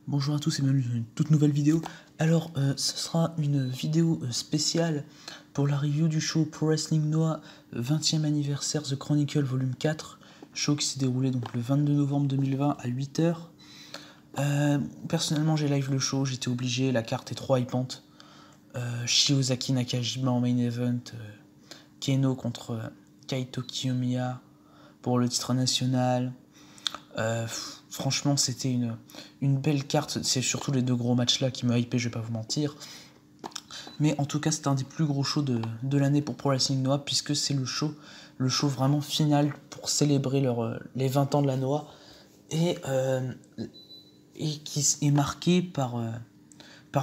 Bonjour à tous et bienvenue dans une toute nouvelle vidéo. Alors, ce sera une vidéo spéciale pour la review du show Pro Wrestling Noah 20e anniversaire The Chronicle Volume 4, show qui s'est déroulé donc le 22 novembre 2020 à 8h. Personnellement, j'ai live le show, j'étais obligé, la carte est trop hypante. Shiozaki Nakajima en main event, Keno contre Kaito Kiyomiya pour le titre national. Franchement, c'était une belle carte. C'est surtout les deux gros matchs là qui m'ont hypé, je vais pas vous mentir. Mais en tout cas, c'était un des plus gros shows de l'année pour Pro Wrestling Noah, puisque c'est le show vraiment final pour célébrer les 20 ans de la Noah. Et qui est marqué par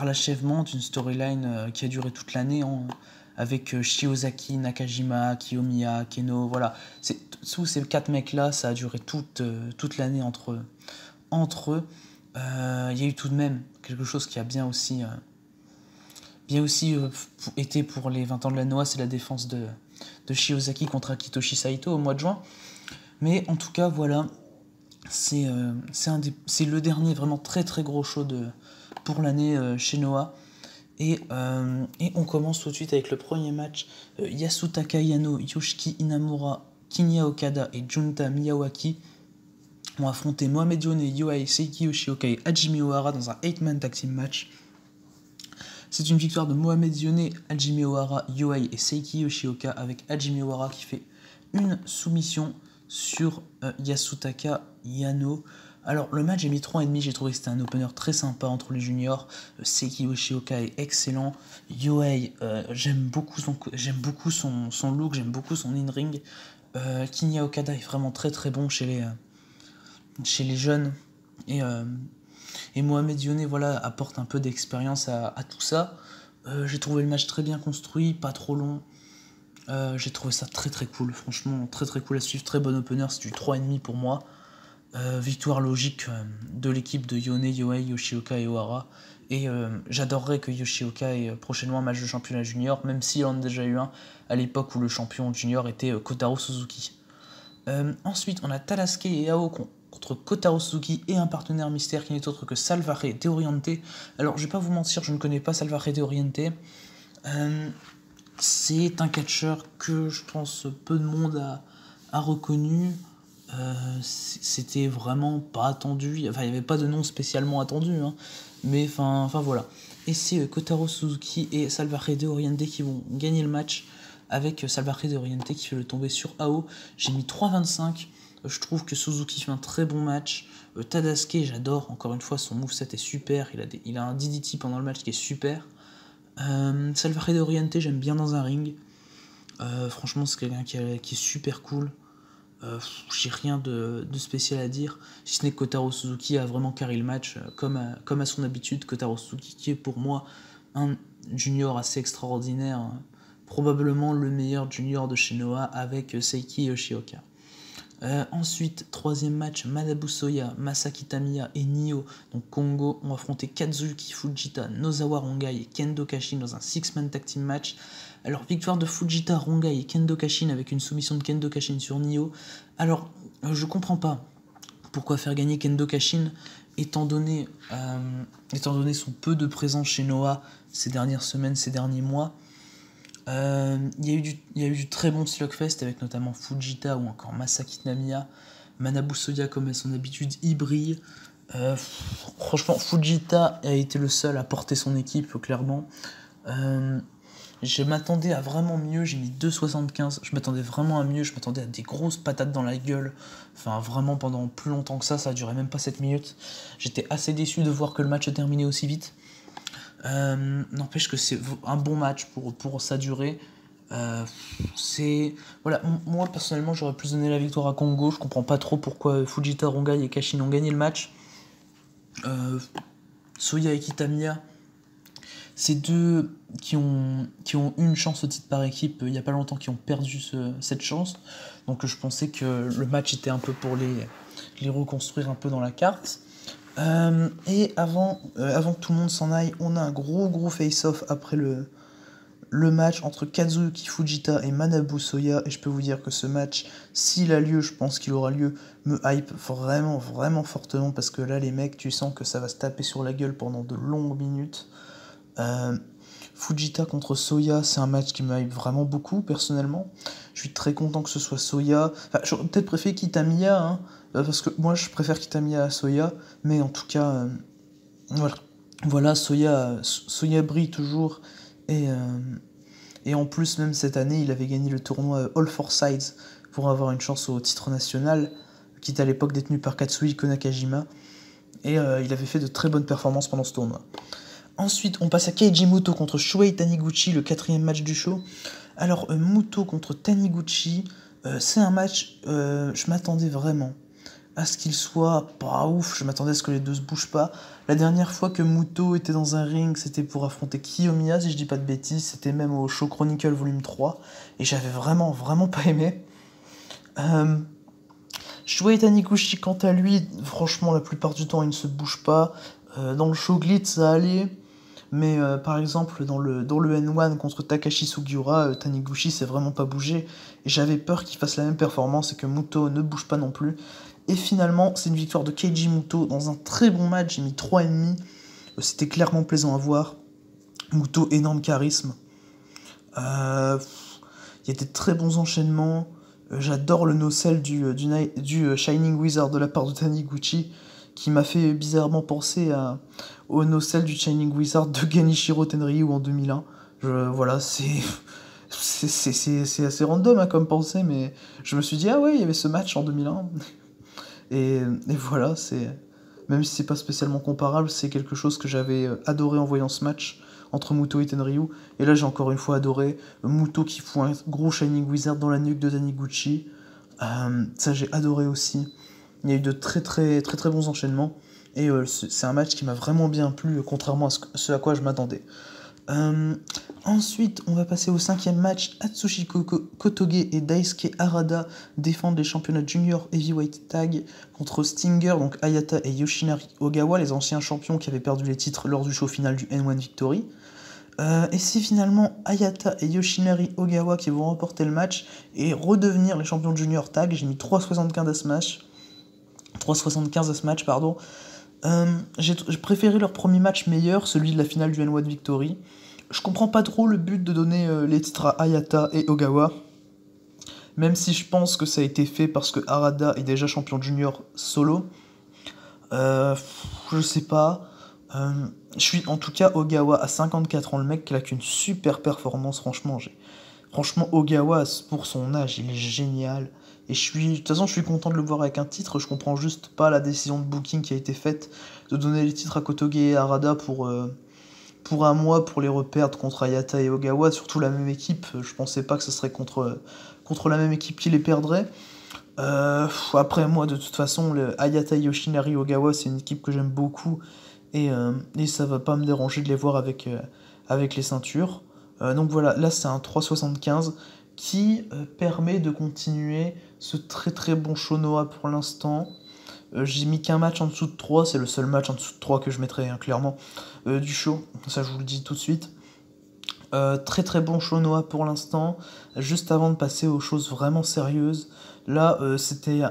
l'achèvement d'une storyline qui a duré toute l'année avec Shiozaki, Nakajima, Kiyomiya, Keno, voilà. Tous ces 4 mecs-là, ça a duré toute l'année entre eux. Il y a eu tout de même quelque chose qui a bien aussi été pour les 20 ans de la Noah, c'est la défense de Shiozaki contre Akitoshi Saito au mois de juin. Mais en tout cas, voilà, c'est le dernier vraiment très très gros show pour l'année chez Noah. Et on commence tout de suite avec le premier match. Yasutaka Yano, Yoshiki Inamura, Kinya Okada et Junta Miyawaki ont affronté Mohamed Yone, Yohei, Seiki Yoshioka et Hajime Ohara dans un 8-man tag team match. C'est une victoire de Mohamed Yone, Hajime Ohara, Yohei et Seiki Yoshioka, avec Hajime Ohara qui fait une soumission sur Yasutaka Yano. Alors le match, j'ai mis 3,5, j'ai trouvé que c'était un opener très sympa entre les juniors. Seiki Yoshioka est excellent. Yohei, j'aime beaucoup son look, j'aime beaucoup son in-ring. Kinya Okada est vraiment très très bon chez les jeunes. Et Mohamed Yone, voilà, apporte un peu d'expérience à tout ça. J'ai trouvé le match très bien construit, pas trop long. J'ai trouvé ça très très cool, franchement très très cool à suivre, très bon opener, c'est du 3,5 pour moi. Victoire logique de l'équipe de Yone, Yohei, Yoshioka et Ohara. Et j'adorerais que Yoshioka ait prochainement un match de championnat junior, même s'il en a déjà eu un à l'époque où le champion junior était Kotaro Suzuki. Ensuite, on a Tadasuke et Ao contre Kotaro Suzuki et un partenaire mystère qui n'est autre que Salvatore De Oriente. Alors, je vais pas vous mentir, je ne connais pas Salvatore De Oriente. C'est un catcheur que je pense peu de monde a reconnu. C'était vraiment pas attendu. Enfin, il n'y avait pas de nom spécialement attendu. Hein. Mais enfin voilà. Et c'est Kotaro Suzuki et Salvatore De Oriente qui vont gagner le match, avec Salvatore De Oriente qui fait le tomber sur Ao. J'ai mis 3,25. Je trouve que Suzuki fait un très bon match. Tadasuke, j'adore. Encore une fois, son moveset est super. Il a un DDT pendant le match qui est super. Salvatore De Oriente, j'aime bien dans un ring. Franchement, c'est quelqu'un qui est super cool. J'ai rien de spécial à dire, si ce n'est que Kotaro Suzuki a vraiment carré le match, comme à son habitude. Kotaro Suzuki qui est pour moi un junior assez extraordinaire, probablement le meilleur junior de chez Noah avec Seiki Yoshioka. Ensuite, troisième match, Manabu Soya, Masaki Tamiya et Nio, donc Kongo, ont affronté Kazuki Fujita, Nozawa Rongai et Kendo Kashin dans un 6-man tag team match. Alors, victoire de Fujita, Rongai et Kendo Kashin avec une soumission de Kendo Kashin sur Nio. Alors, je comprends pas pourquoi faire gagner Kendo Kashin, étant donné son peu de présence chez Noah ces dernières semaines, ces derniers mois. Il y a eu du très bon slugfest avec notamment Fujita ou encore Masaki Tamiya. Manabu Soya, comme à son habitude, y brille. Franchement, Fujita a été le seul à porter son équipe, clairement. Je m'attendais à vraiment mieux, j'ai mis 2,75. Je m'attendais vraiment à mieux, je m'attendais à des grosses patates dans la gueule. Enfin, vraiment, pendant plus longtemps que ça a duré même pas 7 minutes. J'étais assez déçu de voir que le match se terminait aussi vite. N'empêche que c'est un bon match pour sa durée. Voilà, moi personnellement j'aurais plus donné la victoire à Kongo. Je comprends pas trop pourquoi Fujita, Rongai et Kashin ont gagné le match. Soya et Kitamiya, ces deux qui ont une chance au titre par équipe il y a pas longtemps, qui ont perdu cette chance. Donc je pensais que le match était un peu pour les reconstruire un peu dans la carte. Et avant que tout le monde s'en aille, on a un gros face-off après le le match entre Kazuyuki Fujita et Manabu Soya, et je peux vous dire que ce match, s'il a lieu, je pense qu'il aura lieu, me hype vraiment, vraiment fortement, parce que là, les mecs, tu sens que ça va se taper sur la gueule pendant de longues minutes. Fujita contre Soya, c'est un match qui me hype vraiment beaucoup, personnellement. Je suis très content que ce soit Soya. Enfin, j'aurais peut-être préféré Kitamiya, hein, parce que moi, je préfère Kitamiya à Soya, mais en tout cas, voilà. Voilà, Soya brille toujours, et, en plus, même cette année, il avait gagné le tournoi All Four Sides pour avoir une chance au titre national, qui était à l'époque détenu par Katsuhiko Nakajima, et il avait fait de très bonnes performances pendant ce tournoi. Ensuite, on passe à Keiji Muto contre Shuhei Taniguchi, le 4e match du show. Alors, Muto contre Taniguchi, c'est un match, je m'attendais vraiment à ce qu'il soit pas ouf, je m'attendais à ce que les deux se bougent pas. La dernière fois que Muto était dans un ring, c'était pour affronter Kiyomiya, si je dis pas de bêtises, c'était même au Show Chronicle Volume 3, et j'avais vraiment, vraiment pas aimé. Shuhei Taniguchi, quant à lui, franchement, la plupart du temps, il ne se bouge pas. Dans le Show Glitch, ça allait. Mais par exemple, dans le N1 contre Takashi Sugiura, Taniguchi s'est vraiment pas bougé. Et j'avais peur qu'il fasse la même performance et que Muto ne bouge pas non plus. Et finalement, c'est une victoire de Keiji Muto dans un très bon match. J'ai mis 3,5. C'était clairement plaisant à voir. Muto, énorme charisme. Il y a des très bons enchaînements. J'adore le no-sell du Shining Wizard de la part de Taniguchi, qui m'a fait bizarrement penser au no-sell du Shining Wizard de Genichiro Tenryu en 2001. Voilà, c'est assez random hein, comme pensée, mais je me suis dit, ah ouais, il y avait ce match en 2001. Et voilà, même si c'est pas spécialement comparable, c'est quelque chose que j'avais adoré en voyant ce match entre Muto et Tenryu. Et là, j'ai encore une fois adoré Muto qui fout un gros Shining Wizard dans la nuque de Taniguchi. Ça, j'ai adoré aussi. Il y a eu de très très très très bons enchaînements. Et c'est un match qui m'a vraiment bien plu, contrairement à ce à quoi je m'attendais. Ensuite, on va passer au 5e match. Atsushi Kotoge et Daisuke Harada défendent les championnats junior heavyweight tag contre Stinger, donc Hayata et Yoshinari Ogawa, les anciens champions qui avaient perdu les titres lors du show final du N1 Victory. Et c'est finalement Hayata et Yoshinari Ogawa qui vont remporter le match et redevenir les champions junior tag. J'ai mis 3,75 à ce match. 3,75 à ce match, pardon. J'ai préféré leur premier match meilleur, celui de la finale du N1 Victory. Je comprends pas trop le but de donner les titres à Hayata et Ogawa, même si je pense que ça a été fait parce que Harada est déjà champion junior solo. Je sais pas. Je suis en tout cas Ogawa à 54 ans, le mec qui a qu'une super performance, franchement. Franchement, Ogawa, pour son âge, il est génial. Et de toute façon, je suis content de le voir avec un titre. Je comprends juste pas la décision de booking qui a été faite de donner les titres à Kotoge et Harada pour un mois pour les reperdre contre Hayata et Ogawa, surtout la même équipe. Je pensais pas que ce serait contre la même équipe qui les perdrait. Après, moi, de toute façon, Hayata, Yoshinari, Ogawa, c'est une équipe que j'aime beaucoup. Et ça va pas me déranger de les voir avec les ceintures. Donc voilà, là c'est un 3,75 qui permet de continuer ce très très bon Shonoa pour l'instant. J'ai mis qu'un match en dessous de 3, c'est le seul match en dessous de 3 que je mettrais hein, clairement du show, ça je vous le dis tout de suite. Très très bon Shonoa pour l'instant. Juste avant de passer aux choses vraiment sérieuses, là c'était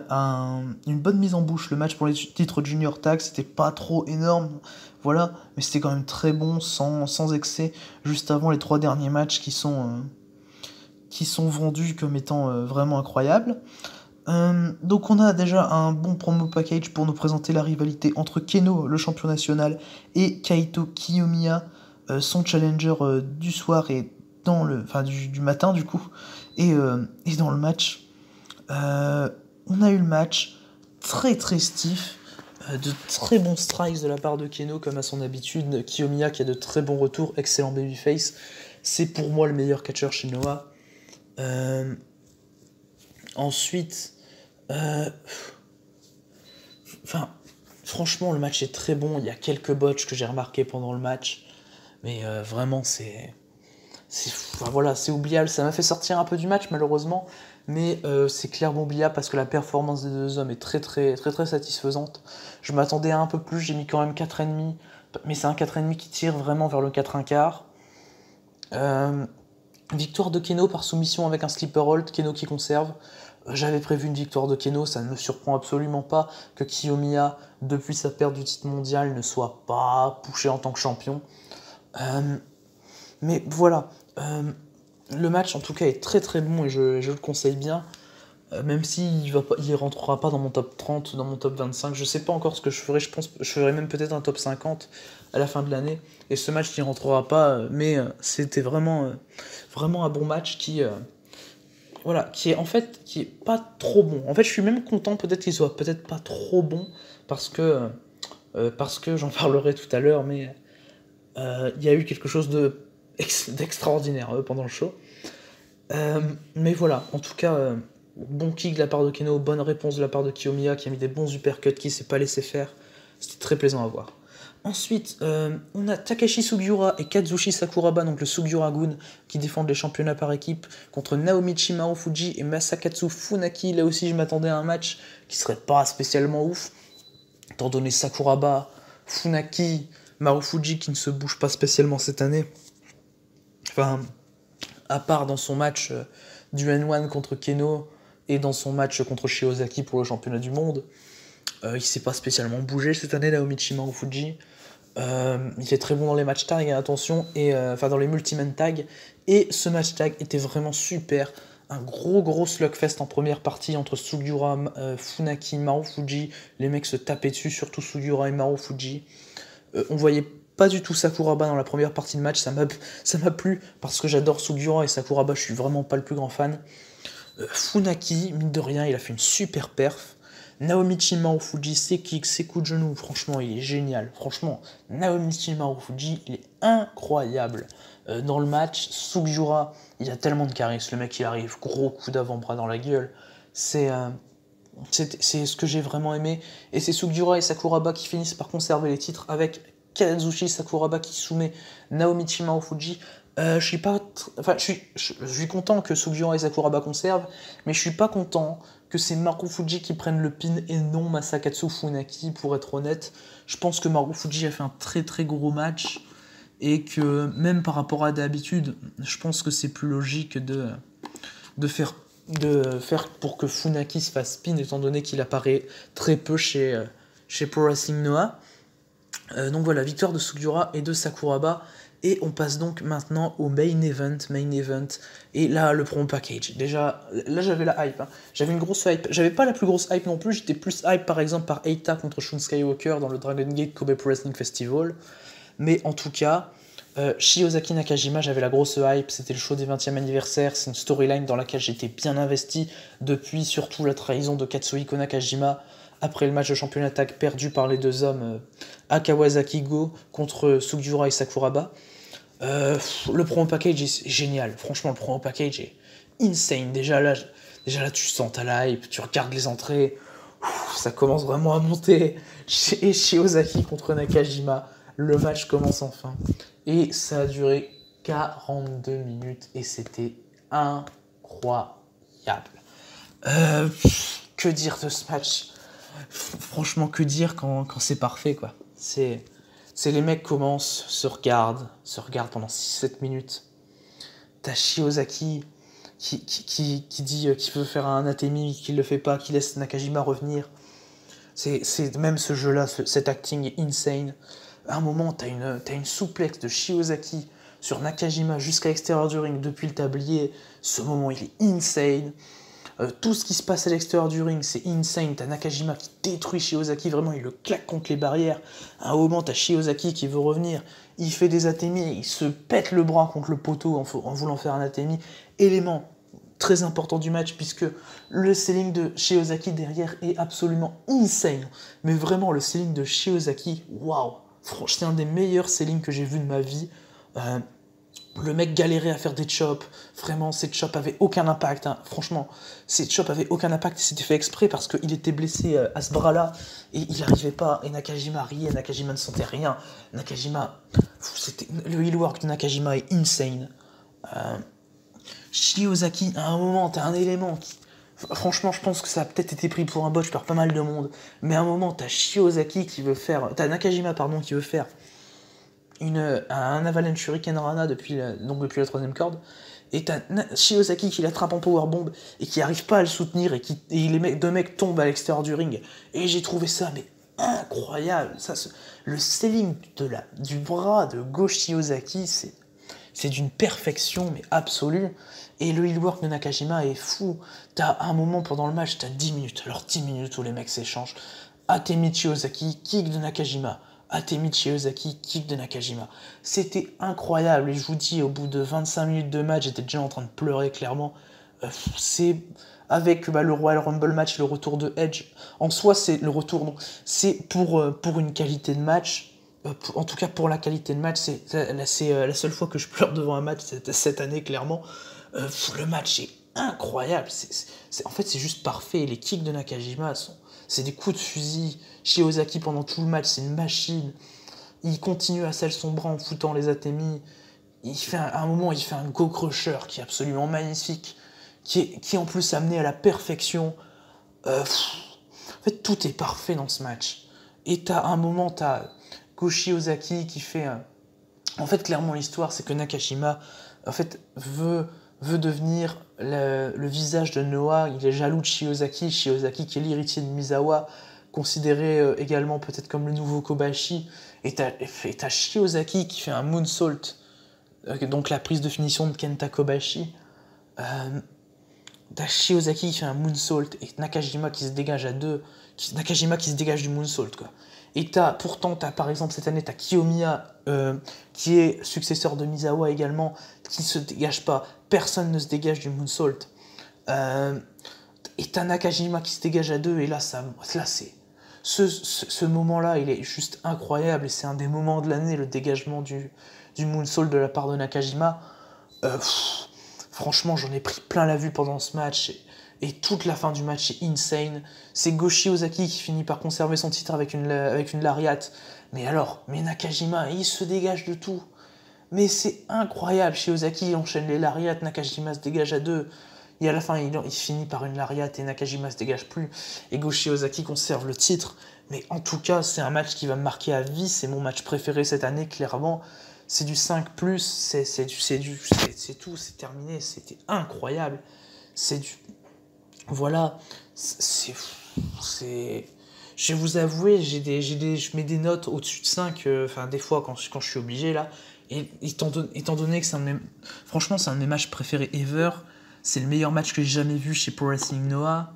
une bonne mise en bouche. Le match pour les titres junior tag, c'était pas trop énorme, voilà, mais c'était quand même très bon, sans excès, juste avant les 3 derniers matchs qui sont vendus comme étant vraiment incroyables. Donc on a déjà un bon promo package pour nous présenter la rivalité entre Keno, le champion national, et Kaito Kiyomiya, son challenger du soir et du matin du coup, et dans le match. On a eu le match très très stiff, de très bons strikes de la part de Keno comme à son habitude. Kiyomiya qui a de très bons retours, excellent babyface. C'est pour moi le meilleur catcheur chez Noah. Ensuite, franchement, le match est très bon. Il y a quelques botches que j'ai remarqué pendant le match, mais vraiment, c'est oubliable. Ça m'a fait sortir un peu du match, malheureusement, mais c'est clairement oubliable parce que la performance des deux hommes est très, très, très, très satisfaisante. Je m'attendais à un peu plus, j'ai mis quand même 4,5, mais c'est un 4,5 qui tire vraiment vers le 4,15. Victoire de Keno par soumission avec un sleeper hold, Keno qui conserve. J'avais prévu une victoire de Keno, ça ne me surprend absolument pas que Kiyomiya, depuis sa perte du titre mondial, ne soit pas poussé en tant que champion. Mais voilà, le match en tout cas est très très bon et je le conseille bien. Même s'il ne rentrera pas dans mon top 30, dans mon top 25, je sais pas encore ce que je ferai, je pense que je ferai même peut-être un top 50 à la fin de l'année. Et ce match n'y rentrera pas, mais c'était vraiment un bon match voilà, qui est pas trop bon. En fait, je suis même content peut-être qu'il soit peut-être pas trop bon, parce que j'en parlerai tout à l'heure, mais il y a eu quelque chose d'extraordinaire pendant le show. Mais voilà, en tout cas, bon kick de la part de Keno, bonne réponse de la part de Kiyomiya qui a mis des bons uppercuts, qui s'est pas laissé faire. C'était très plaisant à voir. Ensuite, on a Takashi Sugiura et Kazushi Sakuraba, donc le Sugiura-gun, qui défendent les championnats par équipe, contre Naomichi Marufuji et Masakatsu Funaki. Là aussi, je m'attendais à un match qui serait pas spécialement ouf, étant donné Sakuraba, Funaki, Marufuji qui ne se bouge pas spécialement cette année. Enfin, à part dans son match du N1 contre Keno et dans son match contre Shiozaki pour le championnat du monde, il s'est pas spécialement bougé cette année, Naomichi Marufuji. Il est très bon dans les match tag, attention, enfin dans les multi-man tag. Et ce match tag était vraiment super. Un gros slugfest en première partie entre Sugiura, Funaki, Marufuji. Les mecs se tapaient dessus, surtout Sugiura et Marufuji. On voyait pas du tout Sakuraba dans la première partie de match, ça m'a plu parce que j'adore Sugiura et Sakuraba, je suis vraiment pas le plus grand fan. Funaki, mine de rien, il a fait une super perf. Naomichi Marufuji, ses kicks, ses coups de genoux, franchement, il est génial. Franchement, Naomichi Marufuji, il est incroyable. Dans le match, Sugiura, il a tellement de charisme. Le mec, il arrive, gros coup d'avant-bras dans la gueule. C'est ce que j'ai vraiment aimé. Et c'est Sugiura et Sakuraba qui finissent par conserver les titres avec Kazushi Sakuraba qui soumet Naomichi Marufuji. Je suis content que Sugiura et Sakuraba conservent, mais je suis pas content que c'est Marufuji qui prenne le pin et non Masakatsu Funaki, pour être honnête. Je pense que Marufuji a fait un très très gros match, et que même par rapport à d'habitude, je pense que c'est plus logique de faire pour que Funaki se fasse pin, étant donné qu'il apparaît très peu chez Pro Wrestling Noah. Donc voilà, victoire de Sugiura et de Sakuraba. Et on passe donc maintenant au main event. Et là, le promo package. Déjà, là, j'avais la hype. J'avais une grosse hype. J'avais pas la plus grosse hype non plus. J'étais plus hype, par exemple, par Eita contre Shun Skywalker dans le Dragon Gate Kobe Pro Wrestling Festival. Mais en tout cas, Shiozaki Nakajima, j'avais la grosse hype. C'était le show des 20e anniversaire. C'est une storyline dans laquelle j'étais bien investi. Depuis, surtout, la trahison de Katsuhiko Nakajima après le match de championnat tag perdu par les deux hommes à Kawasaki-Go contre Sugiura et Sakuraba. Le promo package est génial. Franchement, le promo package est insane. Déjà là, tu sens ta hype, tu regardes les entrées, ça commence vraiment à monter. Et Shiozaki contre Nakajima, le match commence enfin. Et ça a duré 42 minutes et c'était incroyable. Que dire de ce match ? Franchement, que dire quand c'est parfait, quoi. C'est les mecs commencent, se regardent pendant 6-7 minutes. T'as Shiozaki qui dit qu'il veut faire un Atemi, qu'il le fait pas, qui laisse Nakajima revenir. C'est même ce jeu-là, cet acting est insane. À un moment, t'as une souplex de Shiozaki sur Nakajima jusqu'à l'extérieur du ring depuis le tablier. Ce moment, il est insane. Tout ce qui se passe à l'extérieur du ring, c'est insane. T'as Nakajima qui détruit Shiozaki, vraiment, il le claque contre les barrières. À un moment, t'as Shiozaki qui veut revenir, il fait des Atemi, il se pète le bras contre le poteau en voulant faire un Atemi. Élément très important du match, puisque le selling de Shiozaki derrière est absolument insane. Mais vraiment, le selling de Shiozaki, waouh, c'est un des meilleurs sellings que j'ai vu de ma vie. Le mec galérait à faire des chops, vraiment, ses chops avaient aucun impact, hein. Franchement, ses chops avaient aucun impact, et c'était fait exprès parce qu'il était blessé à ce bras-là, et il n'arrivait pas, et Nakajima riait, Nakajima ne sentait rien, le heel work de Nakajima est insane. Shiozaki, à un moment, t'as un élément qui... Franchement, je pense que ça a peut-être été pris pour un botch par pas mal de monde, mais à un moment, t'as Nakajima, qui veut faire un avalanche Hurricane Rana depuis la troisième corde, et t'as Shiozaki qui l'attrape en powerbomb et qui arrive pas à le soutenir et les deux mecs tombent à l'extérieur du ring. Et j'ai trouvé ça mais incroyable. Le selling du bras de Go Shiozaki, c'est d'une perfection mais absolue. Et le heel work de Nakajima est fou. T'as un moment pendant le match, t'as 10 minutes. Alors 10 minutes où les mecs s'échangent. Atemi Shiozaki, kick de Nakajima. Atemi Shiozaki, kick de Nakajima. C'était incroyable. Et je vous dis, au bout de 25 minutes de match, j'étais déjà en train de pleurer clairement. C'est avec le Royal Rumble match, le retour de Edge. En soi, c'est le retour. Non, c'est pour une qualité de match. En tout cas, pour la qualité de match, c'est la seule fois que je pleure devant un match cette année, clairement. Le match est incroyable. En fait, c'est juste parfait. Les kicks de Nakajima, c'est des coups de fusil. Shiozaki, pendant tout le match, c'est une machine. Il continue à sceller son bras en foutant les Atemi. À un moment, il fait un Go Crusher qui est absolument magnifique, qui est en plus amené à la perfection. En fait, tout est parfait dans ce match. Et à un moment, t'as Go Shiozaki qui fait... En fait, clairement, l'histoire, c'est que Nakashima, en fait, veut devenir le visage de Noah. Il est jaloux de Shiozaki qui est l'héritier de Misawa, considéré également peut-être comme le nouveau Kobashi. Et t'as Shiozaki qui fait un moonsault, donc la prise de finition de Kenta Kobashi. T'as Shiozaki qui fait un moonsault et Nakajima qui se dégage à deux. Nakajima qui se dégage du moonsault, quoi. Et pourtant, par exemple, cette année, t'as Kiyomiya, qui est successeur de Misawa également, qui se dégage pas. Personne ne se dégage du moonsault. Et t'as Nakajima qui se dégage à deux, et là c'est... Ce moment-là, il est juste incroyable, et c'est un des moments de l'année, le dégagement du moonsault de la part de Nakajima. Franchement, j'en ai pris plein la vue pendant ce match, et toute la fin du match est insane. C'est Go Shiozaki qui finit par conserver son titre avec une lariat. Mais Nakajima, il se dégage de tout. Mais c'est incroyable, Shiozaki enchaîne les lariats, Nakajima se dégage à deux. Et à la fin, il finit par une lariat et Nakajima se dégage plus. Et Go Shiozaki conserve le titre. Mais en tout cas, c'est un match qui va me marquer à vie. C'est mon match préféré cette année, clairement. C'est du 5+, c'est tout, c'est terminé. C'était incroyable. Voilà, je vais vous avouer, je mets des notes au-dessus de 5, des fois quand je suis obligé là, et étant donné que franchement c'est un de mes matchs préférés ever, c'est le meilleur match que j'ai jamais vu chez Pro Wrestling Noah,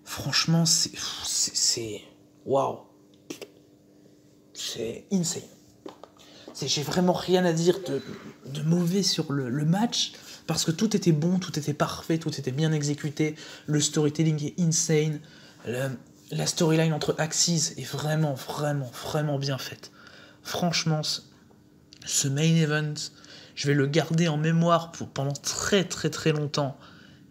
franchement c'est waouh, c'est insane. J'ai vraiment rien à dire de mauvais sur le match, parce que tout était bon, tout était parfait, tout était bien exécuté, le storytelling est insane, la storyline entre Axis est vraiment, vraiment, vraiment bien faite. Franchement, ce main event, je vais le garder en mémoire pendant très très très longtemps.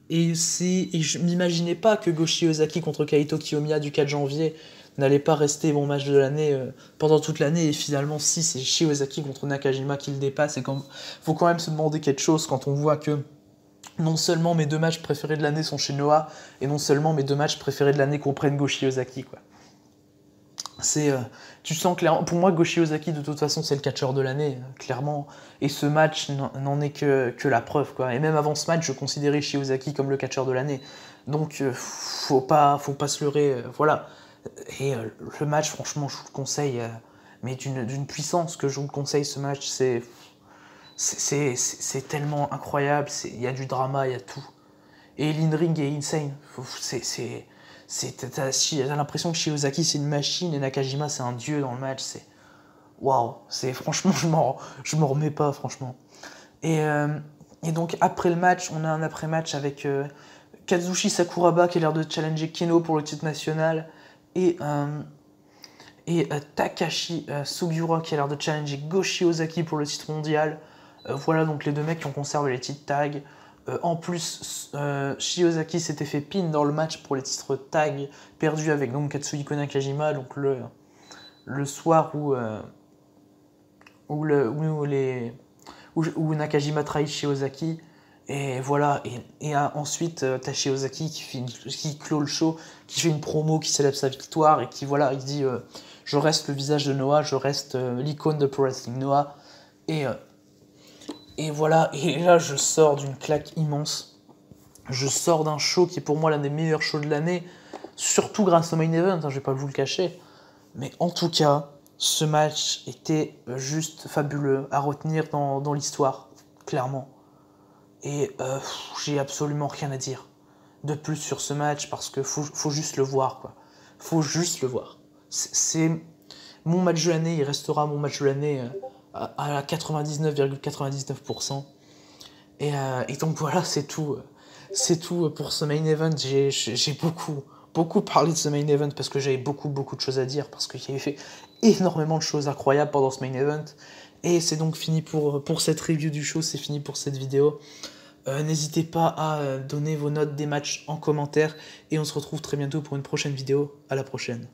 Et je m'imaginais pas que Go Shiozaki contre Kaito Kiyomiya du 4 janvier n'allait pas rester mon match de l'année pendant toute l'année, et finalement si c'est Shiozaki contre Nakajima qui le dépasse, et faut quand même se demander quelque chose quand on voit que non seulement mes deux matchs préférés de l'année sont chez Noah, et non seulement mes deux matchs préférés de l'année comprennent Go Shiozaki, quoi. Tu sens clairement, pour moi Go Shiozaki de toute façon c'est le catcheur de l'année, clairement, et ce match n'en est que la preuve, quoi. Et même avant ce match je considérais Shiozaki comme le catcheur de l'année, donc faut pas se leurrer, voilà. Et le match, franchement, je vous le conseille, mais d'une puissance que je vous le conseille, ce match, c'est tellement incroyable, il y a du drama, il y a tout. Et l'in-ring est insane, t'as l'impression que Shiozaki c'est une machine et Nakajima c'est un dieu dans le match, waouh, franchement, je m'en remets pas, franchement. Et donc après le match, on a un après-match avec Kazushi Sakuraba qui a l'air de challenger Keno pour le titre national, et Takashi Sugiura qui a l'air de challenger Go Shiozaki pour le titre mondial. Voilà donc les deux mecs qui ont conservé les titres tag. En plus, Shiozaki s'était fait pin dans le match pour les titres tag perdus avec donc Katsuhiko Nakajima, donc le soir où Nakajima trahit Shiozaki. Et voilà, et ensuite t'as Shiozaki qui clôt le show, qui fait une promo, qui célèbre sa victoire, et qui voilà, il dit je reste le visage de Noah, je reste l'icône de Pro Wrestling Noah, et Et voilà, et là je sors d'une claque immense. Je sors d'un show qui est pour moi l'un des meilleurs shows de l'année, surtout grâce au main event, je vais pas vous le cacher. Mais en tout cas, ce match était juste fabuleux à retenir dans l'histoire, clairement. Et j'ai absolument rien à dire de plus sur ce match parce que faut juste le voir, quoi. Faut juste le voir. C'est mon match de l'année, il restera mon match de l'année à 99,99%. Et donc voilà, c'est tout. C'est tout pour ce main event. J'ai beaucoup parlé de ce main event parce que j'avais beaucoup de choses à dire, parce qu'il y avait fait énormément de choses incroyables pendant ce main event. Et c'est donc fini pour cette review du show, c'est fini pour cette vidéo. N'hésitez pas à donner vos notes des matchs en commentaire et on se retrouve très bientôt pour une prochaine vidéo. À la prochaine.